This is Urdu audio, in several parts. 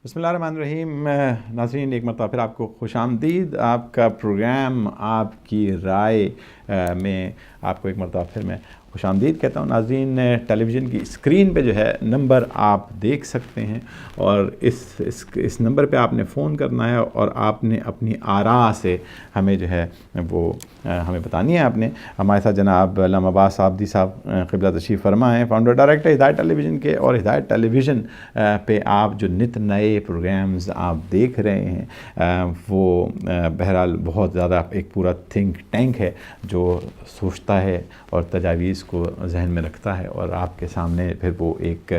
بسم اللہ الرحمن الرحیم. ناظرین، ایک مرتبہ پھر آپ کو خوش آمدید. آپ کا پروگرام آپ کی رائے میں آپ کو ایک مرتبہ پھر میں خوش آمدید کہتا ہوں. ناظرین، ٹیلی ویژن کی اسکرین پہ جو ہے نمبر آپ دیکھ سکتے ہیں، اور اس نمبر پہ آپ نے فون کرنا ہے اور آپ نے اپنی آراء سے ہمیں جو ہے وہ ہمیں بتانی ہے. آپ نے ہمارے ساتھ جناب علامہ عباس آبدی صاحب قبلہ تشریف فرما ہیں، فاؤنڈر ڈائریکٹر ہدایت ٹیلی ویژن کے. اور ہدایت ٹیلی ویژن پہ آپ جو نت نئے پروگرامز آپ دیکھ رہے ہیں وہ بہرحال بہت زیادہ ایک پورا تھنک ٹینک ہے جو سوچتا ہے اور تجاویز کو ذہن میں رکھتا ہے، اور آپ کے سامنے پھر وہ ایک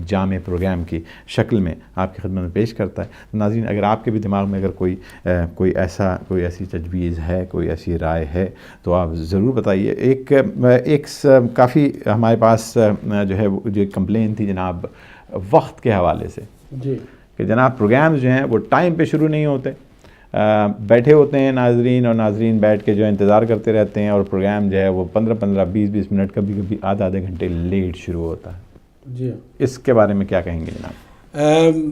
جامع پروگرام کی شکل میں آپ کی خدمت میں پیش کرتا ہے. ناظرین، اگر آپ کے بھی دماغ میں اگر کوئی ایسی تجویز ہے، کوئی ایسی رائے ہے تو آپ ضرور بتائیے. ایک کافی ہمارے پاس جو ہے جو کمپلین تھی جناب وقت کے حوالے سے، جی، کہ جناب پروگرامز جو ہیں وہ ٹائم پہ شروع نہیں ہوتے. بیٹھے ہوتے ہیں ناظرین بیٹھ کے جو انتظار کرتے رہتے ہیں، اور پروگرام جو ہے وہ 15 20 منٹ کبھی آدھے گھنٹے لیٹ شروع ہوتا ہے. جی، اس کے بارے میں کیا کہیں گے جناب؟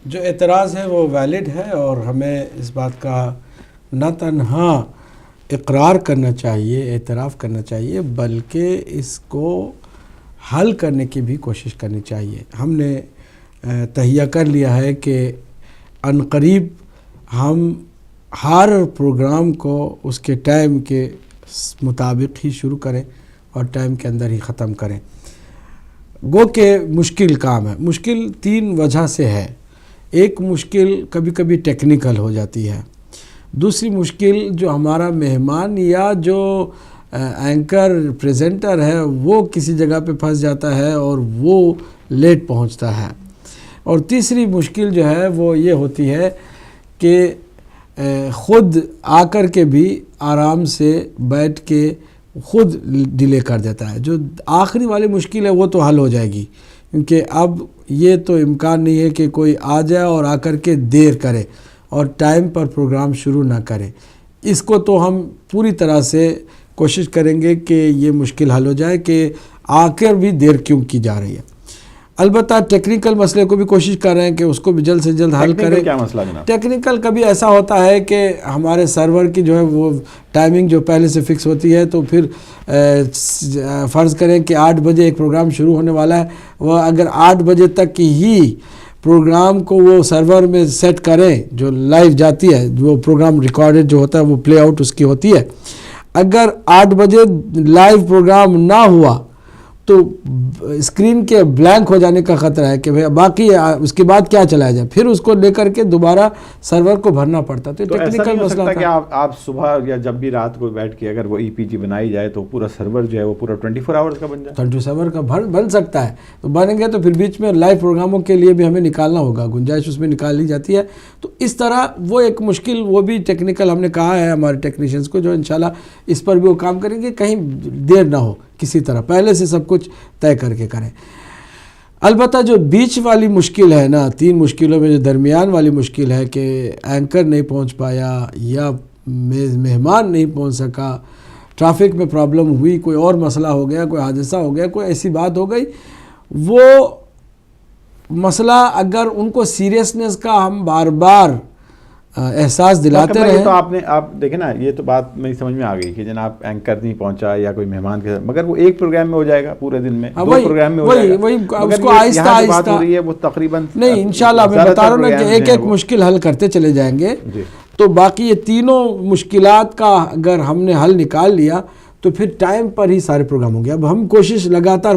جو اعتراض ہے وہ ویلڈ ہے، اور ہمیں اس بات کا نہ تنہا اقرار کرنا چاہیے، اعتراف کرنا چاہیے، بلکہ اس کو حل کرنے کی بھی کوشش کرنی چاہیے. ہم نے تہیہ کر لیا ہے کہ عنقریب ہم ہر پروگرام کو اس کے ٹائم کے مطابق ہی شروع کریں اور ٹائم کے اندر ہی ختم کریں. گو کہ مشکل کام ہے. مشکل 3 وجہ سے ہے. ایک مشکل کبھی کبھی ٹیکنیکل ہو جاتی ہے. دوسری مشکل جو ہمارا مہمان یا جو اینکر پریزنٹر ہے وہ کسی جگہ پہ پھنس جاتا ہے اور وہ لیٹ پہنچتا ہے. اور تیسری مشکل جو ہے وہ یہ ہوتی ہے کہ خود آ کر کے بھی آرام سے بیٹھ کے خود ڈیلے کر دیتا ہے. جو آخری والی مشکل ہے وہ تو حل ہو جائے گی، کیونکہ اب یہ تو امکان نہیں ہے کہ کوئی آ جائے اور آ کر کے دیر کرے اور ٹائم پر پروگرام شروع نہ کرے. اس کو تو ہم پوری طرح سے کوشش کریں گے کہ یہ مشکل حل ہو جائے کہ آ کر بھی دیر کیوں کی جا رہی ہے. البتہ ٹیکنیکل مسئلے کو بھی کوشش کر رہے ہیں کہ اس کو بھی جلد سے جلد حل کریں. کیا مسئلہ جناب؟ ٹیکنیکل کبھی ایسا ہوتا ہے کہ ہمارے سرور کی جو ہے وہ ٹائمنگ جو پہلے سے فکس ہوتی ہے، تو پھر فرض کریں کہ 8 بجے ایک پروگرام شروع ہونے والا ہے، وہ اگر 8 بجے تک ہی پروگرام کو وہ سرور میں سیٹ کریں جو لائیو جاتی ہے، جو پروگرام ریکارڈڈ جو ہوتا ہے وہ پلے آؤٹ اس کی ہوتی ہے. اگر 8 بجے لائیو پروگرام نہ ہوا تو اسکرین کے بلینک ہو جانے کا خطرہ ہے کہ باقی اس کے بعد کیا چلایا جائے، پھر اس کو لے کر کے دوبارہ سرور کو بھرنا پڑتا. تو ٹیکنیکل مسئلہ ہے کہ آپ صبح یا جب بھی رات کو بیٹھ کے اگر وہ ای پی جی بنائی جائے تو پورا سرور جو ہے وہ پورا 24 آورز کا بن جائے. 24 آور کا بن سکتا ہے. تو بنیں گے تو پھر بیچ میں لائیو پروگراموں کے لیے بھی ہمیں نکالنا ہوگا، گنجائش اس میں نکال لی جاتی ہے. تو اس طرح وہ ایک مشکل، وہ بھی ٹیکنیکل ہم نے کہا ہے ہمارے ٹیکنیشینز کو، جو انشاءاللہ اس پر بھی وہ کام کریں گے، کہیں دیر نہ ہو، کسی طرح پہلے سے سب کچھ طے کر کے کریں. البتہ جو بیچ والی مشکل ہے نا، 3 مشکلوں میں جو درمیان والی مشکل ہے کہ اینکر نہیں پہنچ پایا یا مہمان نہیں پہنچ سکا، ٹریفک میں پرابلم ہوئی، کوئی اور مسئلہ ہو گیا، کوئی حادثہ ہو گیا، کوئی ایسی بات ہو گئی، وہ مسئلہ اگر ان کو سیریسنس کا ہم بار بار احساس دلاتے رہے. تو آپ دیکھیں نا، یہ تو بات میری سمجھ میں آ گئی کہ جناب اینکر نہیں پہنچا یا کوئی مہمان کے ساتھ، مگر وہ ایک پروگرام میں ہو جائے گا، پورے دن میں 2 پروگرام میں ہو جائے گا. اس کو آہستہ آہستہ ہو رہی ہے وہ تقریباً نہیں، انشاءاللہ میں بتا رہا ہوں نا کہ ایک مشکل حل کرتے چلے جائیں گے. تو باقی یہ تینوں مشکلات کا اگر ہم نے حل نکال لیا تو پھر ٹائم پر ہی سارے پروگرام ہوں گے. اب ہم کوشش لگاتار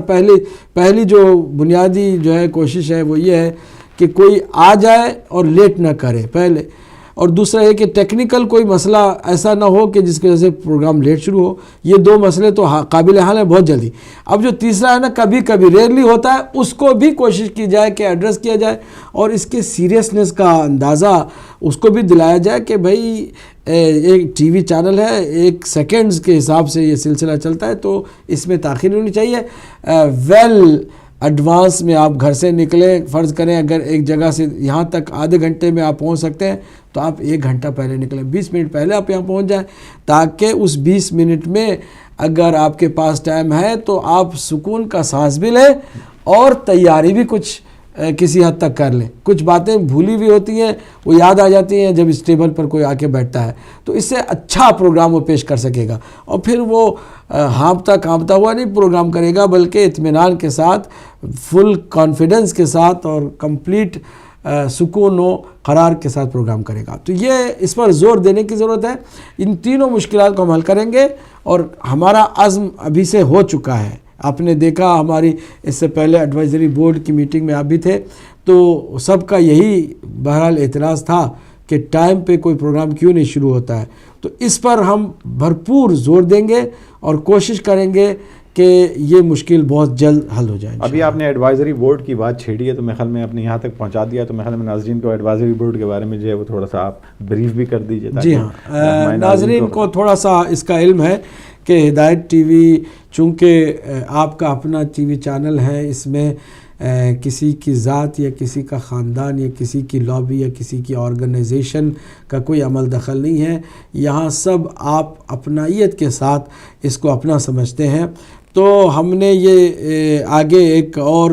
پہلی جو بنیادی جو ہے کوشش ہے وہ یہ ہے کہ کوئی آ جائے اور لیٹ نہ کرے پہلے، اور دوسرا یہ کہ ٹیکنیکل کوئی مسئلہ ایسا نہ ہو کہ جس کی وجہ سے پروگرام لیٹ شروع ہو. یہ 2 مسئلے تو قابل حل ہیں بہت جلدی. اب جو تیسرا ہے نا، کبھی کبھی ریئرلی ہوتا ہے، اس کو بھی کوشش کی جائے کہ ایڈریس کیا جائے اور اس کے سیریسنس کا اندازہ اس کو بھی دلایا جائے کہ بھائی ایک ٹی وی چینل ہے، 1 سیکنڈز کے حساب سے یہ سلسلہ چلتا ہے، تو اس میں تاخیر نہیں ہونی چاہیے. ایڈوانس میں آپ گھر سے نکلیں، فرض کریں اگر ایک جگہ سے یہاں تک آدھے گھنٹے میں آپ پہنچ سکتے ہیں تو آپ 1 گھنٹہ پہلے نکلیں، 20 منٹ پہلے آپ یہاں پہنچ جائیں، تاکہ اس 20 منٹ میں اگر آپ کے پاس ٹائم ہے تو آپ سکون کا سانس بھی لیں اور تیاری بھی کچھ کسی حد تک کر لیں. کچھ باتیں بھولی ہوئی ہوتی ہیں وہ یاد آ جاتی ہیں جب اس ٹیبل پر کوئی آ کے بیٹھتا ہے, تو اس سے اچھا پروگرام وہ پیش کر سکے گا, اور پھر وہ ہانپتا کانپتا ہوا نہیں پروگرام کرے گا, بلکہ اطمینان کے ساتھ, فل کانفیڈنس کے ساتھ اور کمپلیٹ سکون و قرار کے ساتھ پروگرام کرے گا. تو یہ اس پر زور دینے کی ضرورت ہے. ان تینوں مشکلات کو ہم حل کریں گے, اور ہمارا عزم ابھی سے ہو چکا ہے. آپ نے دیکھا ہماری اس سے پہلے ایڈوائزری بورڈ کی میٹنگ میں آپ بھی تھے, تو سب کا یہی بہرحال اعتراض تھا کہ ٹائم پہ کوئی پروگرام کیوں نہیں شروع ہوتا ہے. تو اس پر ہم بھرپور زور دیں گے اور کوشش کریں گے کہ یہ مشکل بہت جلد حل ہو جائے. ابھی آپ نے ایڈوائزری بورڈ کی بات چھیڑی ہے, تو میں خیال میں اپنے یہاں تک پہنچا دیا, تو میں خیال میں ناظرین کو ایڈوائزری بورڈ کے بارے میں جو ہے وہ تھوڑا سا آپ بریف بھی کر دیجیے. جی ہاں, ناظرین کو تھوڑا سا اس کا علم ہے کہ ہدایت ٹی وی چونکہ آپ کا اپنا ٹی وی چینل ہے, اس میں کسی کی ذات یا کسی کا خاندان یا کسی کی لابی یا کسی کی آرگنائزیشن کا کوئی عمل دخل نہیں ہے. یہاں سب آپ اپنائیت کے ساتھ اس کو اپنا سمجھتے ہیں. تو ہم نے یہ آگے ایک اور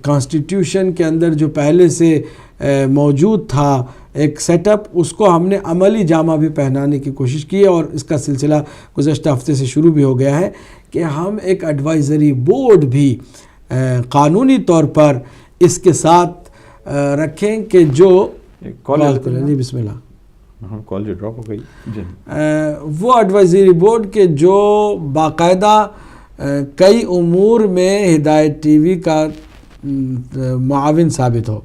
کانسٹیٹیوشن کے اندر جو پہلے سے موجود تھا ایک سیٹ اپ, اس کو ہم نے عملی جامہ بھی پہنانے کی کوشش کی ہے, اور اس کا سلسلہ گزشتہ ہفتے سے شروع بھی ہو گیا ہے کہ ہم ایک ایڈوائزری بورڈ بھی قانونی طور پر اس کے ساتھ رکھیں کہ جو جی بسم اللہ کال جو ڈراپ ہو گئی, وہ ایڈوائزری بورڈ کے جو باقاعدہ کئی امور میں ہدایت ٹی وی کا معاون ثابت ہو.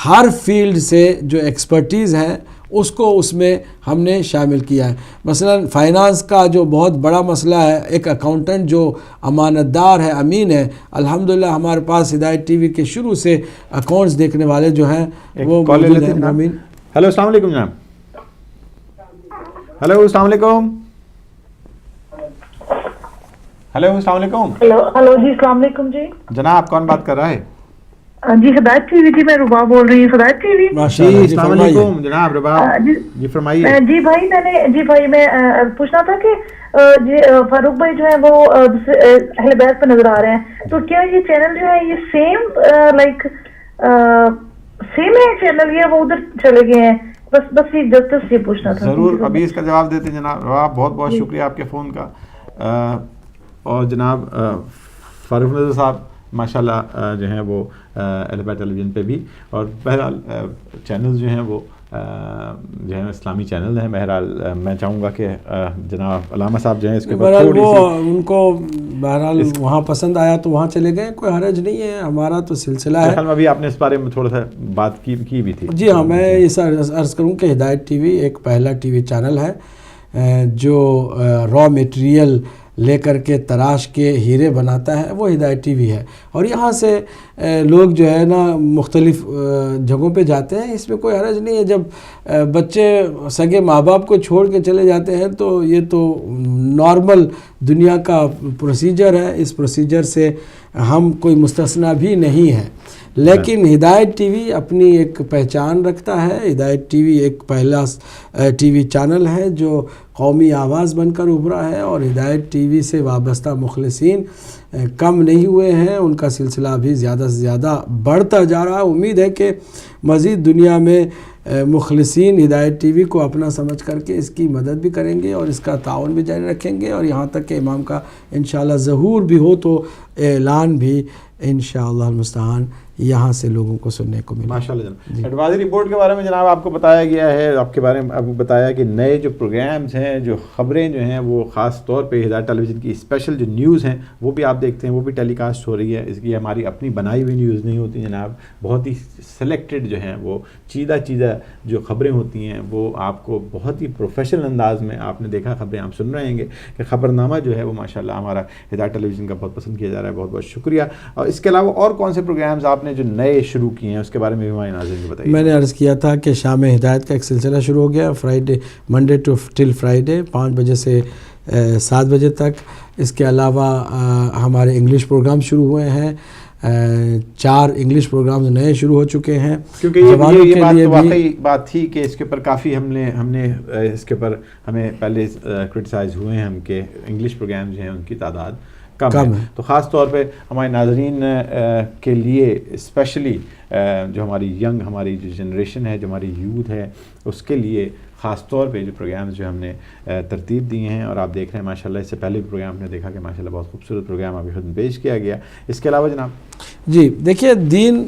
ہر فیلڈ سے جو ایکسپرٹیز ہے اس کو اس میں ہم نے شامل کیا ہے. مثلا فائنانس کا جو بہت بڑا مسئلہ ہے, ایک اکاؤنٹنٹ جو امانت دار ہے, امین ہے, الحمدللہ ہمارے پاس ہدایت ٹی وی کے شروع سے اکاؤنٹس دیکھنے والے جو ہیں وہ موجود ہیں. امین, ہیلو السلام علیکم جناب. ہیلو السلام علیکم. ہیلو السلام علیکم. ہلو جی السلام علیکم. جی جناب کون بات کر رہا ہے؟ جی ہدایت ٹی وی. جی میں ربا بول رہی ہوں, ہدایت ٹی وی. جی السلام علیکم جناب ربا. جی فرمائیے. جی بھائی میں پوچھنا تھا کہ جی فاروق بھائی جو ہے وہ اہل بیت پہ نظر آ رہے ہیں, تو کیا یہ چینل جو ہے یہ سیم ہے چینل, یہ وہ ادھر چلے گئے ہیں؟ بس یہ پوچھنا تھا. ضرور ابھی اس کا جواب دیتے ہیں جناب. بہت بہت شکریہ آپ کے فون کا. اور جناب فاروق نظر صاحب ماشاءاللہ جو ہیں وہ اہل بیت ٹیلی ویژن پہ بھی, اور بہرحال چینلز جو ہیں وہ جو ہے اسلامی چینل ہیں. بہرحال میں چاہوں گا کہ جناب علامہ صاحب جو ہیں اس کے اوپر تھوڑی سی ان کو بہرحال وہاں پسند آیا تو وہاں چلے گئے, کوئی حرج نہیں ہے. ہمارا تو سلسلہ ہے. ابھی آپ نے اس بارے میں تھوڑا سا بات کی بھی تھی. جی ہاں, میں اس عرض کروں کہ ہدایت ٹی وی ایک پہلا ٹی وی چینل ہے جو را میٹیریل لے کر کے تراش کے ہیرے بناتا ہے, وہ ہدایت ٹی وی ہے. اور یہاں سے لوگ جو ہے نا مختلف جگہوں پہ جاتے ہیں, اس میں کوئی حرج نہیں ہے. جب بچے سگے ماں باپ کو چھوڑ کے چلے جاتے ہیں تو یہ تو نارمل دنیا کا پروسیجر ہے, اس پروسیجر سے ہم کوئی مستثنا بھی نہیں ہے. لیکن ہدایت ٹی وی اپنی ایک پہچان رکھتا ہے. ہدایت ٹی وی ایک پہلا ٹی وی چینل ہے جو قومی آواز بن کر ابھرا ہے, اور ہدایت ٹی وی سے وابستہ مخلصین کم نہیں ہوئے ہیں, ان کا سلسلہ بھی زیادہ سے زیادہ بڑھتا جا رہا ہے. امید ہے کہ مزید دنیا میں مخلصین ہدایت ٹی وی کو اپنا سمجھ کر کے اس کی مدد بھی کریں گے اور اس کا تعاون بھی جاری رکھیں گے, اور یہاں تک کہ امام کا انشاءاللہ ظہور بھی ہو تو اعلان بھی انشاءاللہ المستعان یہاں سے لوگوں کو سننے کو ملے. ماشاءاللہ جناب. ایڈوائزری بورڈ کے بارے میں جناب آپ کو بتایا گیا ہے, آپ کے بارے میں آپ کو بتایا کہ نئے جو پروگرامز ہیں, جو خبریں جو ہیں وہ خاص طور پہ ہدایت ٹیلی ویژن کی اسپیشل جو نیوز ہیں وہ بھی آپ دیکھتے ہیں, وہ بھی ٹیلی کاسٹ ہو رہی ہے. اس کی ہماری اپنی بنائی ہوئی نیوز نہیں ہوتی جناب, بہت ہی سلیکٹڈ جو ہیں وہ چیدہ جو خبریں ہوتی ہیں وہ آپ کو بہت ہی پروفیشنل انداز میں آپ نے دیکھا خبریں آپ سن رہے ہیں کہ خبرنامہ جو ہے وہ ماشاءاللہ ہمارا ہدایت ٹیلی ویژن کا بہت پسند کیا جا رہا ہے. بہت بہت شکریہ. اور اس کے علاوہ اور کون سے پروگرامز آپ نے جو نئے شروع کیے ہیں اس کے بارے میں بھی ہمارے ناظرین کو بتائیے. میں نے عرض کیا تھا کہ شام ہدایت کا ایک سلسلہ شروع ہو گیا, فرائیڈے منڈے ٹل فرائیڈے 5 بجے سے 7 بجے تک. اس کے علاوہ ہمارے انگلش پروگرام شروع ہوئے ہیں, 4 انگلش پروگرامز نئے شروع ہو چکے ہیں. کیونکہ یہ بات تو واقعی بات تھی کہ اس کے اوپر کافی ہم نے اس کے اوپر ہمیں پہلے کرٹیسائز ہوئے ہیں ہم کہ انگلش پروگرام جو ہیں ان کی تعداد کم ہے. تو خاص طور پہ ہمارے ناظرین کے لیے اسپیشلی جو ہماری ینگ ہماری جو جنریشن ہے جو ہماری یوتھ ہے اس کے لیے خاص طور پہ جو پروگرامز جو ہم نے ترتیب دیے ہیں اور آپ دیکھ رہے ہیں ماشاءاللہ اس سے پہلے بھی پروگرام نے دیکھا کہ ماشاءاللہ بہت خوبصورت پروگرام ابھی خود پیش کیا گیا. اس کے علاوہ جناب جی دیکھیے دین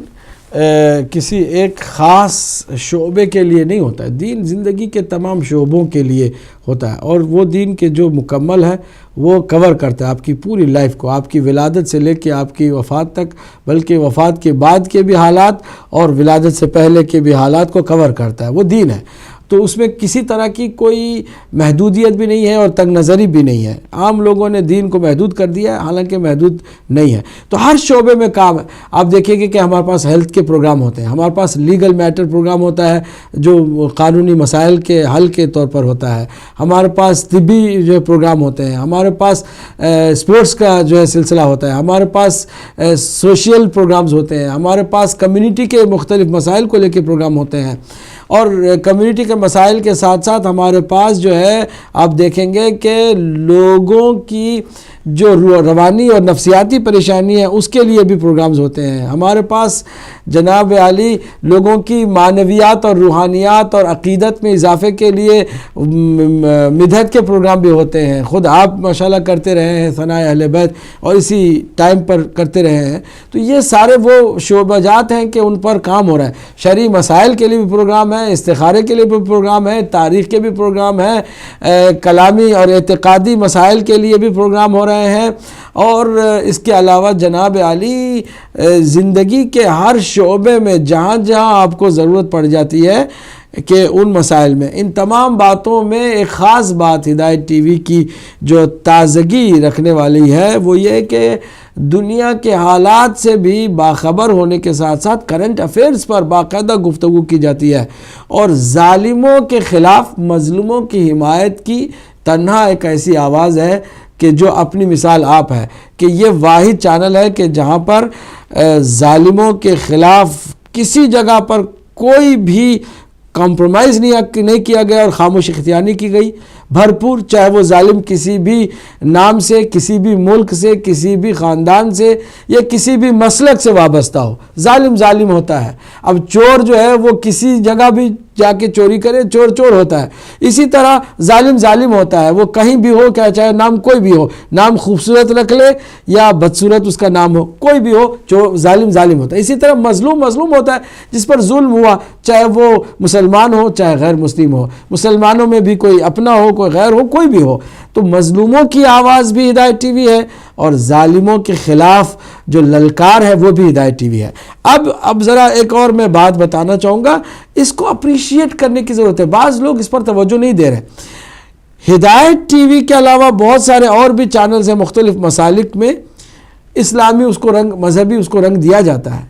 کسی ایک خاص شعبے کے لیے نہیں ہوتا ہے، دین زندگی کے تمام شعبوں کے لیے ہوتا ہے، اور وہ دین کے جو مکمل ہے وہ کور کرتا ہے آپ کی پوری لائف کو، آپ کی ولادت سے لے کے آپ کی وفات تک، بلکہ وفات کے بعد کے بھی حالات اور ولادت سے پہلے کے بھی حالات کو کور کرتا ہے. وہ دین ہے، تو اس میں کسی طرح کی کوئی محدودیت بھی نہیں ہے اور تنگ نظری بھی نہیں ہے. عام لوگوں نے دین کو محدود کر دیا ہے، حالانکہ محدود نہیں ہے. تو ہر شعبے میں کام ہے. آپ دیکھیں گے کہ ہمارے پاس ہیلتھ کے پروگرام ہوتے ہیں، ہمارے پاس لیگل میٹر پروگرام ہوتا ہے جو قانونی مسائل کے حل کے طور پر ہوتا ہے، ہمارے پاس طبی جو پروگرام ہوتے ہیں، ہمارے پاس اسپورٹس کا جو ہے سلسلہ ہوتا ہے، ہمارے پاس سوشل پروگرامز ہوتے ہیں، ہمارے پاس کمیونٹی کے مختلف مسائل کو لے کے پروگرام ہوتے ہیں. اور کمیونٹی کے مسائل کے ساتھ ساتھ ہمارے پاس جو ہے آپ دیکھیں گے کہ لوگوں کی جو روانی اور نفسیاتی پریشانی ہے اس کے لیے بھی پروگرامز ہوتے ہیں. ہمارے پاس جناب عالی لوگوں کی معنویات اور روحانیات اور عقیدت میں اضافے کے لیے مدحت کے پروگرام بھی ہوتے ہیں. خود آپ ماشاءاللہ کرتے رہے ہیں ثناء اہل بیت اور اسی ٹائم پر کرتے رہے ہیں. تو یہ سارے وہ شعبہ جات ہیں کہ ان پر کام ہو رہا ہے. شرعی مسائل کے لیے بھی پروگرام ہے، استخارے کے لیے بھی پروگرام ہے، تاریخ کے بھی پروگرام ہے، کلامی اور اعتقادی مسائل کے لیے بھی پروگرام ہو رہے ہیں. اور اس کے علاوہ جناب عالی زندگی کے ہر شعبے میں جہاں جہاں آپ کو ضرورت پڑ جاتی ہے کہ ان مسائل میں، ان تمام باتوں میں ایک خاص بات ہدایت ٹی وی کی جو تازگی رکھنے والی ہے وہ یہ کہ دنیا کے حالات سے بھی باخبر ہونے کے ساتھ ساتھ کرنٹ افیئرز پر باقاعدہ گفتگو کی جاتی ہے، اور ظالموں کے خلاف مظلوموں کی حمایت کی تنہا ایک ایسی آواز ہے کہ جو اپنی مثال آپ ہے کہ یہ واحد چینل ہے کہ جہاں پر ظالموں کے خلاف کسی جگہ پر کوئی بھی کمپرومائز نہیں کیا گیا اور خاموشی اختیار نہیں کی گئی. بھرپور، چاہے وہ ظالم کسی بھی نام سے، کسی بھی ملک سے، کسی بھی خاندان سے یا کسی بھی مسلک سے وابستہ ہو، ظالم ظالم ہوتا ہے. اب چور جو ہے وہ کسی جگہ بھی جا کے چوری کرے، چور چور ہوتا ہے. اسی طرح ظالم ظالم ہوتا ہے، وہ کہیں بھی ہو، کیا چاہے نام کوئی بھی ہو، نام خوبصورت رکھ لے یا بدصورت اس کا نام ہو، کوئی بھی ہو، ظالم ظالم ہوتا ہے. اسی طرح مظلوم مظلوم ہوتا ہے جس پر ظلم ہوا، چاہے وہ مسلمان ہو چاہے غیر مسلم ہو، مسلمانوں میں بھی کوئی اپنا ہو کوئی غیر ہو، کوئی بھی ہو. تو مظلوموں کی آواز بھی ہدایت ٹی وی ہے اور ظالموں کے خلاف جو للکار ہے وہ بھی ہدایت ٹی وی ہے. اب ذرا ایک اور میں بات بتانا چاہوں گا، اس کو اپریشیٹ کرنے کی ضرورت ہے. بعض لوگ اس پر توجہ نہیں دے رہے. ہدایت ٹی وی کے علاوہ بہت سارے اور بھی چینلز ہیں مختلف مسالک میں، اسلامی اس کو رنگ، مذہبی اس کو رنگ دیا جاتا ہے،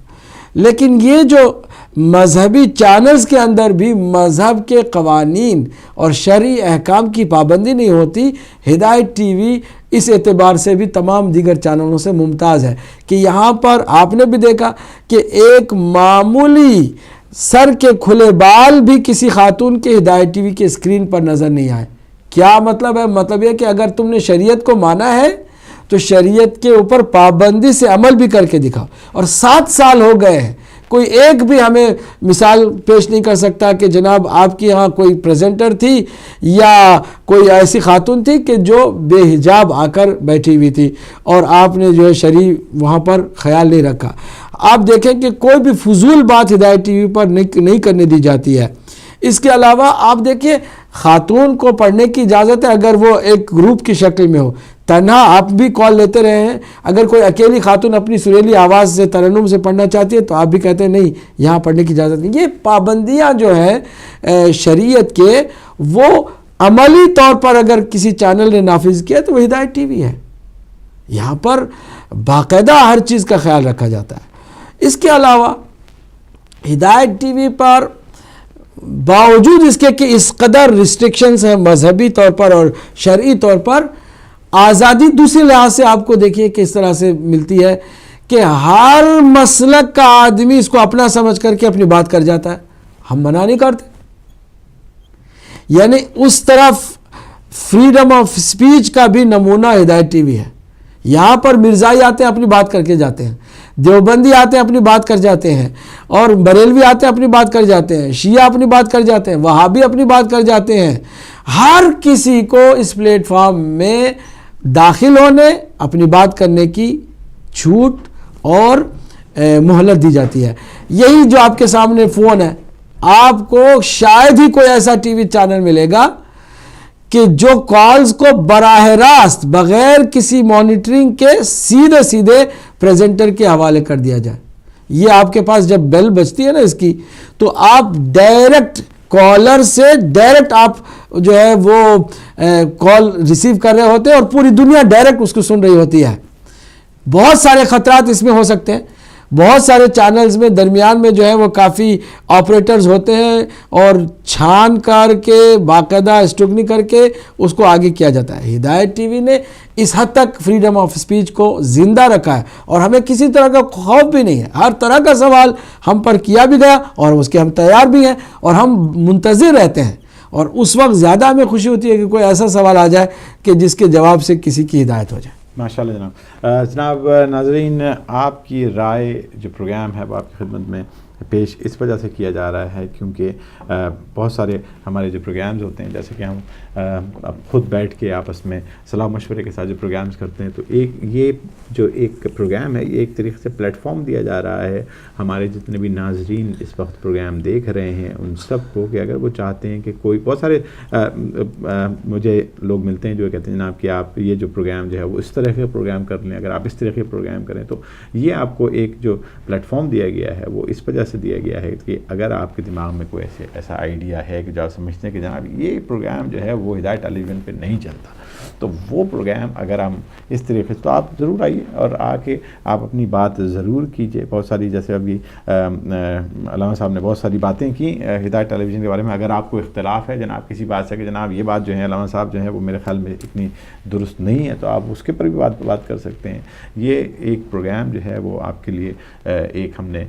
لیکن یہ جو مذہبی چینلز کے اندر بھی مذہب کے قوانین اور شرعی احکام کی پابندی نہیں ہوتی. ہدایت ٹی وی اس اعتبار سے بھی تمام دیگر چینلوں سے ممتاز ہے کہ یہاں پر آپ نے بھی دیکھا کہ ایک معمولی سر کے کھلے بال بھی کسی خاتون کے ہدایت ٹی وی کے اسکرین پر نظر نہیں آئے. کیا مطلب ہے؟ مطلب یہ کہ اگر تم نے شریعت کو مانا ہے تو شریعت کے اوپر پابندی سے عمل بھی کر کے دکھاؤ. اور 7 سال ہو گئے ہیں، کوئی ایک بھی ہمیں مثال پیش نہیں کر سکتا کہ جناب آپ کی یہاں کوئی پریزنٹر تھی یا کوئی ایسی خاتون تھی کہ جو بے حجاب آ کر بیٹھی ہوئی تھی اور آپ نے جو ہے شرعی وہاں پر خیال نہیں رکھا. آپ دیکھیں کہ کوئی بھی فضول بات ہدایت ٹی وی پر نہیں کرنے دی جاتی ہے. اس کے علاوہ آپ دیکھیں خاتون کو پڑھنے کی اجازت ہے اگر وہ ایک گروپ کی شکل میں ہو. تنہا آپ بھی کال لیتے رہے ہیں، اگر کوئی اکیلی خاتون اپنی سریلی آواز سے ترنم سے پڑھنا چاہتی ہے تو آپ بھی کہتے ہیں نہیں یہاں پڑھنے کی اجازت نہیں. یہ پابندیاں جو ہیں شریعت کے وہ عملی طور پر اگر کسی چینل نے نافذ کیا تو وہ ہدایت ٹی وی ہے. یہاں پر باقاعدہ ہر چیز کا خیال رکھا جاتا ہے. اس کے علاوہ ہدایت ٹی وی پر باوجود اس کے کہ اس قدر ریسٹرکشنز ہیں مذہبی طور پر اور شرعی طور پر، آزادی دوسری لحاظ سے آپ کو دیکھیے کہ اس طرح سے ملتی ہے کہ ہر مسلک کا آدمی اس کو اپنا سمجھ کر کے اپنی بات کر جاتا ہے. ہم منع نہیں کرتے، یعنی اس طرف فریڈم آف سپیچ کا بھی نمونہ ہدایت ٹی وی ہے یہاں پر مرزائی آتے ہیں اپنی بات کر کے جاتے ہیں، دیوبندی آتے ہیں اپنی بات کر جاتے ہیں، اور بریلوی آتے ہیں اپنی بات کر جاتے ہیں، شیعہ اپنی بات کر جاتے ہیں، وہابی اپنی بات کر جاتے ہیں. ہر کسی کو اس پلیٹ فارم میں داخل ہونے، اپنی بات کرنے کی چھوٹ اور مہلت دی جاتی ہے. یہی جو آپ کے سامنے فون ہے، آپ کو شاید ہی کوئی ایسا ٹی وی چینل ملے گا کہ جو کالز کو براہ راست بغیر کسی مانیٹرنگ کے سیدھے سیدھے پریزنٹر کے حوالے کر دیا جائے. یہ آپ کے پاس جب بیل بجتی ہے نا اس کی، تو آپ ڈائریکٹ کالر سے ڈائریکٹ آپ جو ہے وہ کال ریسیو کر رہے ہوتے ہیں، اور پوری دنیا ڈائریکٹ اس کو سن رہی ہوتی ہے. بہت سارے خطرات اس میں ہو سکتے ہیں. بہت سارے چینلز میں درمیان میں جو ہے وہ کافی آپریٹرز ہوتے ہیں، اور چھان کر کے باقاعدہ اسٹوکنی کر کے اس کو آگے کیا جاتا ہے. ہدایت ٹی وی نے اس حد تک فریڈم آف اسپیچ کو زندہ رکھا ہے، اور ہمیں کسی طرح کا خوف بھی نہیں ہے. ہر طرح کا سوال ہم پر کیا بھی گیا اور اس کے ہم تیار بھی ہیں، اور ہم منتظر رہتے ہیں. اور اس وقت زیادہ ہمیں خوشی ہوتی ہے کہ کوئی ایسا سوال آ جائے کہ جس کے جواب سے کسی کی ہدایت ہو جائے. ماشاء اللہ جناب. جناب ناظرین، آپ کی رائے جو پروگرام ہے وہ آپ کی خدمت میں پیش اس وجہ سے کیا جا رہا ہے کیونکہ بہت سارے ہمارے جو پروگرامز ہوتے ہیں، جیسے کہ ہم اب خود بیٹھ کے آپس میں صلاح مشورے کے ساتھ جو پروگرامز کرتے ہیں، تو یہ جو ایک پروگرام ہے، یہ ایک طریقے سے پلیٹ فارم دیا جا رہا ہے ہمارے جتنے بھی ناظرین اس وقت پروگرام دیکھ رہے ہیں ان سب کو، کہ اگر وہ چاہتے ہیں کہ کوئی، بہت سارے مجھے لوگ ملتے ہیں جو کہتے ہیں جناب کہ آپ یہ جو پروگرام جو ہے وہ اس طرح کے پروگرام کر لیں، اگر آپ اس طرح کے پروگرام کریں. تو یہ آپ کو ایک جو پلیٹ فارم دیا گیا ہے وہ اس وجہ سے دیا گیا ہے کہ اگر آپ کے دماغ میں کوئی ایسا آئیڈیا ہے کہ جو آپ سمجھتے ہیں کہ جناب یہ پروگرام جو ہے وہ ہدایت ٹیلی ویژن پہ نہیں چلتا، تو وہ پروگرام اگر ہم اس طریقے سے، تو آپ ضرور آئیے اور آ کے آپ اپنی بات ضرور کیجیے. بہت ساری، جیسے ابھی علامہ صاحب نے بہت ساری باتیں کی ہدایت ٹیلی ویژن کے بارے میں. اگر آپ کو اختلاف ہے جناب کسی بات سے کہ جناب یہ بات جو ہے علامہ صاحب جو ہے وہ میرے خیال میں اتنی درست نہیں ہے، تو آپ اس کے پر بھی بات کر سکتے ہیں. یہ ایک پروگرام جو ہے وہ آپ کے لیے ایک ہم نے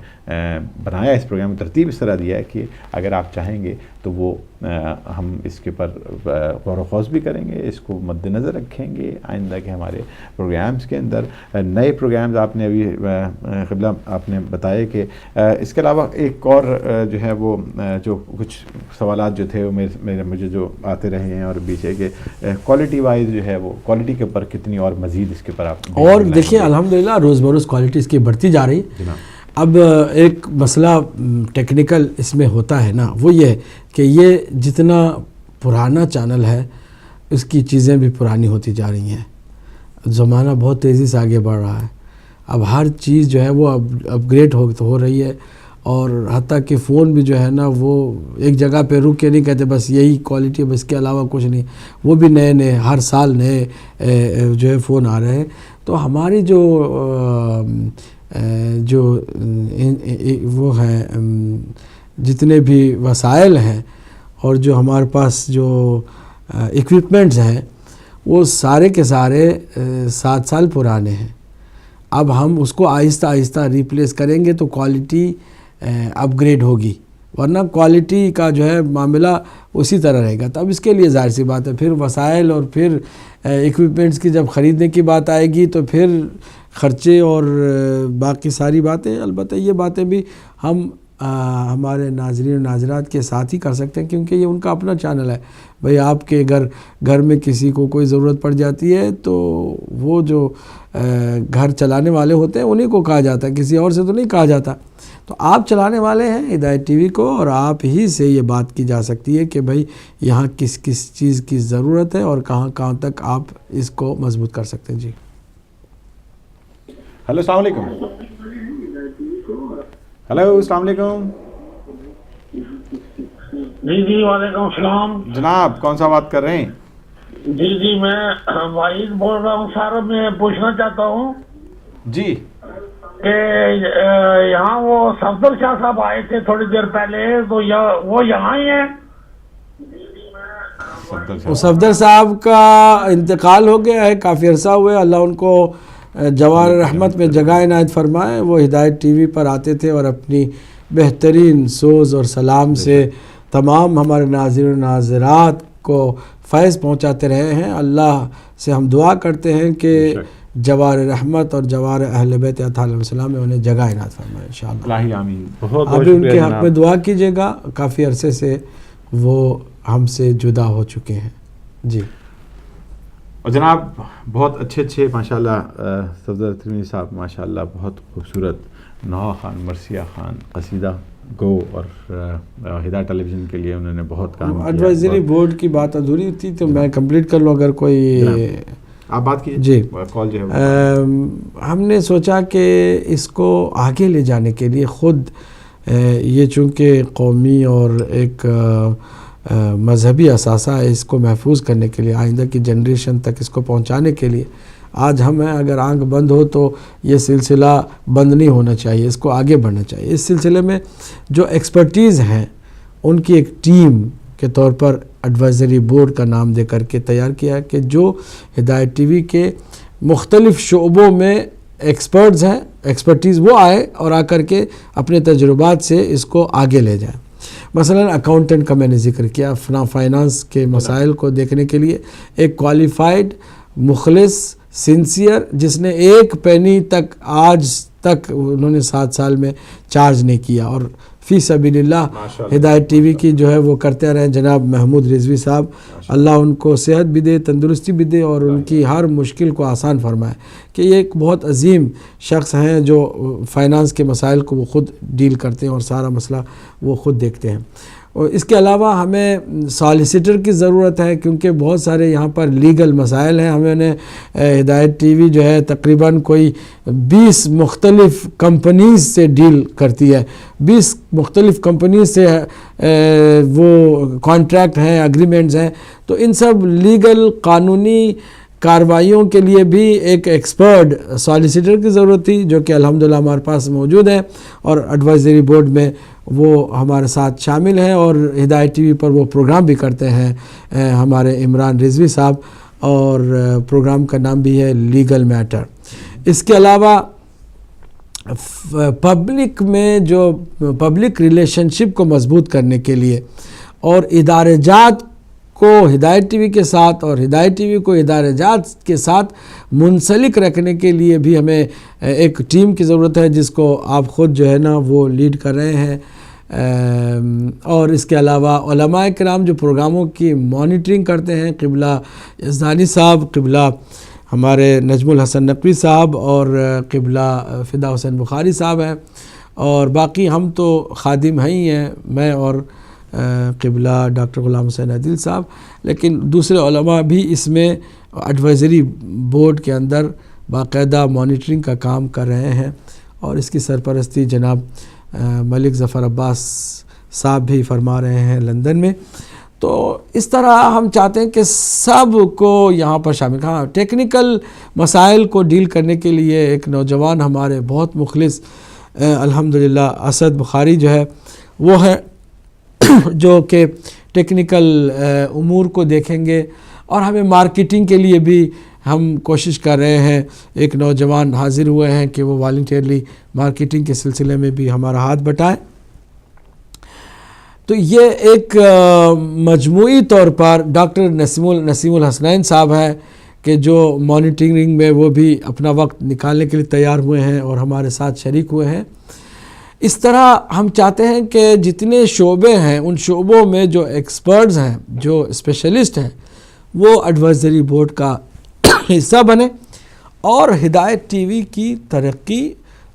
بنایا، اس پروگرام کی ترتیب اس طرح دیا ہے کہ اگر آپ چاہیں گے تو وہ ہم اس کے پر غور و خوض بھی کریں گے، اس کو مد نظر رکھیں گے آئندہ کے ہمارے پروگرامز کے اندر. نئے پروگرامز آپ نے ابھی قبلہ آپ نے بتائے کہ اس کے علاوہ ایک اور جو ہے وہ جو کچھ سوالات جو تھے وہ مجھے جو آتے رہے ہیں، اور بیچ ہے کہ کوالٹی وائز جو ہے وہ کوالٹی کے اوپر کتنی اور مزید اس کے اوپر آپ اور دیکھیں الحمدللہ روز بروز کوالٹی اس کی بڑھتی جا رہی ہے. اب ایک مسئلہ ٹیکنیکل اس میں ہوتا ہے نا، وہ یہ ہے کہ یہ جتنا پرانا چینل ہے اس کی چیزیں بھی پرانی ہوتی جا رہی ہیں. زمانہ بہت تیزی سے آگے بڑھ رہا ہے. اب ہر چیز جو ہے وہ اپ گریڈ ہو رہی ہے، اور حتیٰ کہ فون بھی جو ہے نا وہ ایک جگہ پہ رک کے نہیں کہتے بس یہی کوالٹی، بس کے علاوہ کچھ نہیں. وہ بھی نئے ہر سال نئے جو ہے فون آ رہے ہیں. تو ہماری جو وہ ہے جتنے بھی وسائل ہیں اور جو ہمارے پاس جو ایکوپمنٹس ہیں وہ سارے کے سارے 7 سال پرانے ہیں. اب ہم اس کو آہستہ آہستہ ریپلیس کریں گے تو کوالٹی اپ گریڈ ہوگی، ورنہ کوالٹی کا جو ہے معاملہ اسی طرح رہے گا. تو اب اس کے لیے ظاہر سی بات ہے پھر وسائل اور پھر ایکوپمنٹس کی جب خریدنے کی بات آئے گی تو پھر خرچے اور باقی ساری باتیں. البتہ یہ باتیں بھی ہم ہمارے ناظرین و ناظرات کے ساتھ ہی کر سکتے ہیں کیونکہ یہ ان کا اپنا چینل ہے. بھئی آپ کے گھر میں کسی کو کوئی ضرورت پڑ جاتی ہے تو وہ جو گھر چلانے والے ہوتے ہیں انہیں کو کہا جاتا ہے، کسی اور سے تو نہیں کہا جاتا. تو آپ چلانے والے ہیں ہدایت ٹی وی کو، اور آپ ہی سے یہ بات کی جا سکتی ہے کہ بھئی یہاں کس چیز کی ضرورت ہے اور کہاں تک آپ اس کو مضبوط کر سکتے ہیں. جی ہیلو السلام علیکم. ہیلو السلام علیکم. جی وعلیکم السلام. جناب کون سا بات کر رہے ہیں؟ جی میں واحد بول رہا ہوں صاحب. میں پوچھنا چاہتا ہوں جی کہ یہاں وہ صفدر شاہ صاحب آئے تھے تھوڑی دیر پہلے، تو وہ یہاں ہی ہیں؟ صفدر صاحب کا انتقال ہو گیا ہے، کافی عرصہ ہوئے. اللہ ان کو جوار رحمت میں جگہ عنایت فرمائے. وہ ہدایت ٹی وی پر آتے تھے اور اپنی بہترین سوز اور سلام سے تمام ہمارے ناظرین و ناظرات کو فیض پہنچاتے رہے ہیں. اللہ سے ہم دعا کرتے ہیں کہ جوار رحمت اور جوار اہل بیت علیہ السلام میں انہیں جگہ عنایت فرمائے انشاءاللہ. الہی آمین. بہت آپ بہت بھی ان شکریہ کے حق جناب. میں دعا کیجیے گا, کافی عرصے سے وہ ہم سے جدا ہو چکے ہیں. جی. اور جناب بہت اچھے ماشاءاللہ صفدر ترمذی صاحب ماشاءاللہ بہت خوبصورت نوح خان, مرثیہ خان, قصیدہ گو اور ہدایت ٹیلی ویژن کے لیے انہوں نے بہت کام کیا. ایڈوائزری بورڈ کی بات ادھوری تھی تو میں کمپلیٹ کر لوں اگر کوئی. آپ بات کیجیے. جی. کال جو ہے ہم نے سوچا کہ اس کو آگے لے جانے کے لیے خود یہ چونکہ قومی اور ایک مذہبی اثاثہ ہے, اس کو محفوظ کرنے کے لیے آئندہ کی جنریشن تک اس کو پہنچانے کے لیے آج ہمیں اگر آنکھ بند ہو تو یہ سلسلہ بند نہیں ہونا چاہیے, اس کو آگے بڑھنا چاہیے. اس سلسلے میں جو ایکسپرٹیز ہیں ان کی ایک ٹیم کے طور پر ایڈوائزری بورڈ کا نام دے کر کے تیار کیا کہ جو ہدایت ٹی وی کے مختلف شعبوں میں ایکسپرٹز ہیں, ایکسپرٹیز وہ آئے اور آ کر کے اپنے تجربات سے اس کو آگے لے جائیں. مثلا اکاؤنٹنٹ کا میں نے ذکر کیا, فائنانس کے مسائل کو دیکھنے کے لیے ایک کوالیفائڈ, مخلص, سنسیئر, جس نے ایک پینی تک آج تک انہوں نے 7 سال میں چارج نہیں کیا اور فی سبیل اللہ ہدایت ٹی وی کی جو ہے وہ کرتے رہے جناب محمود رضوی صاحب, اللہ ان کو صحت بھی دے, تندرستی بھی دے اور ان کی ہر مشکل کو آسان فرمائے. کہ یہ ایک بہت عظیم شخص ہیں جو فائنانس کے مسائل کو وہ خود ڈیل کرتے ہیں اور سارا مسئلہ وہ خود دیکھتے ہیں. اور اس کے علاوہ ہمیں سالیسیٹر کی ضرورت ہے کیونکہ بہت سارے یہاں پر لیگل مسائل ہیں. ہمیں نے ہدایت ٹی وی جو ہے تقریباً کوئی 20 مختلف کمپنیز سے ڈیل کرتی ہے, 20 مختلف کمپنیز سے وہ کانٹریکٹ ہیں, اگریمنٹس ہیں. تو ان سب لیگل قانونی کارروائیوں کے لیے بھی ایک ایکسپرٹ سالیسیٹر کی ضرورت تھی جو کہ الحمدللہ ہمارے پاس موجود ہے اور ایڈوائزری بورڈ میں وہ ہمارے ساتھ شامل ہیں اور ہدایت ٹی وی پر وہ پروگرام بھی کرتے ہیں ہمارے عمران رضوی صاحب, اور پروگرام کا نام بھی ہے لیگل میٹر. اس کے علاوہ پبلک میں جو پبلک ریلیشن شپ کو مضبوط کرنے کے لیے اور ادارے جات کو ہدایت ٹی وی کے ساتھ اور ہدایت ٹی وی کو ادارے جات کے ساتھ منسلک رکھنے کے لیے بھی ہمیں ایک ٹیم کی ضرورت ہے جس کو آپ خود جو ہے نا وہ لیڈ کر رہے ہیں. اور اس کے علاوہ علماء کرام جو پروگراموں کی مانیٹرنگ کرتے ہیں, قبلہ یزدانی صاحب, قبلہ ہمارے نجم الحسن نقوی صاحب اور قبلہ فدا حسین بخاری صاحب ہیں, اور باقی ہم تو خادم ہی ہیں, میں اور قبلہ ڈاکٹر غلام حسین عادل صاحب, لیکن دوسرے علماء بھی اس میں ایڈوائزری بورڈ کے اندر باقاعدہ مانیٹرنگ کا کام کر رہے ہیں اور اس کی سرپرستی جناب ملک ظفر عباس صاحب بھی فرما رہے ہیں لندن میں. تو اس طرح ہم چاہتے ہیں کہ سب کو یہاں پر شامل. ہاں, ٹیکنیکل مسائل کو ڈیل کرنے کے لیے ایک نوجوان ہمارے بہت مخلص الحمدللہ اسد بخاری جو ہے وہ ہے جو کہ ٹیکنیکل امور کو دیکھیں گے, اور ہمیں مارکیٹنگ کے لیے بھی ہم کوشش کر رہے ہیں. ایک نوجوان حاضر ہوئے ہیں کہ وہ والنٹیئرلی مارکیٹنگ کے سلسلے میں بھی ہمارا ہاتھ بٹائیں. تو یہ ایک مجموعی طور پر ڈاکٹر نسیم الحسنین صاحب ہیں کہ جو مانیٹرنگ میں وہ بھی اپنا وقت نکالنے کے لیے تیار ہوئے ہیں اور ہمارے ساتھ شریک ہوئے ہیں. اس طرح ہم چاہتے ہیں کہ جتنے شعبے ہیں ان شعبوں میں جو ایکسپرٹس ہیں, جو اسپیشلسٹ ہیں, وہ ایڈوائزری بورڈ کا حصہ بنے اور ہدایت ٹی وی کی ترقی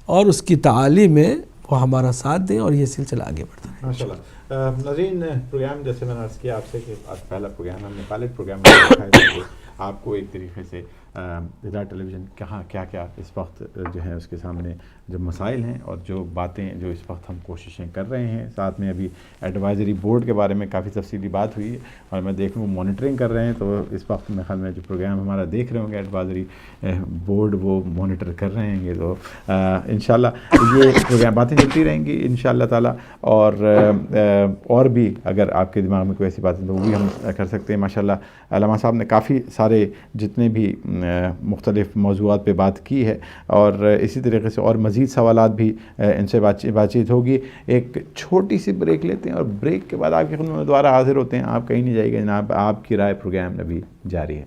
اور اس کی تعالی میں وہ ہمارا ساتھ دیں اور یہ سلسلہ آگے بڑھتا ہے. ماشاءاللہ. ناظرین, پروگرام جیسے میں نے عرض کیا آپ سے کہ آج پہلا پروگرام ہم نے پائلٹ پروگرام دکھایا تھا آپ کو ایک طریقے سے ہدایت ٹیلی ویژن کہاں کیا اس وقت جو ہے اس کے سامنے جو مسائل ہیں اور جو باتیں جو اس وقت ہم کوششیں کر رہے ہیں. ساتھ میں ابھی ایڈوائزری بورڈ کے بارے میں کافی تفصیلی بات ہوئی ہے اور میں دیکھ رہا ہوں مانیٹرنگ کر رہے ہیں. تو اس وقت میرے خیال میں جو پروگرام ہمارا دیکھ رہے ہوں گے ایڈوائزری بورڈ وہ مانیٹر کر رہے ہیں گے. تو انشاءاللہ یہ پروگرام باتیں چلتی رہیں گی انشاءاللہ تعالیٰ. اور بھی اگر آپ کے دماغ میں کوئی ایسی باتیں تو وہ بھی ہم کر سکتے ہیں. ماشاءاللہ علامہ صاحب نے کافی سارے جتنے بھی مختلف موضوعات پہ بات کی ہے اور اسی طریقے سے اور مزید سوالات بھی ان سے بات چیت ہوگی. ایک چھوٹی سی بریک لیتے ہیں اور بریک کے بعد آپ کی خدمت میں دوبارہ حاضر ہوتے ہیں. آپ کہیں نہیں جائے گا جناب, آپ کی رائے پروگرام ابھی جاری ہے.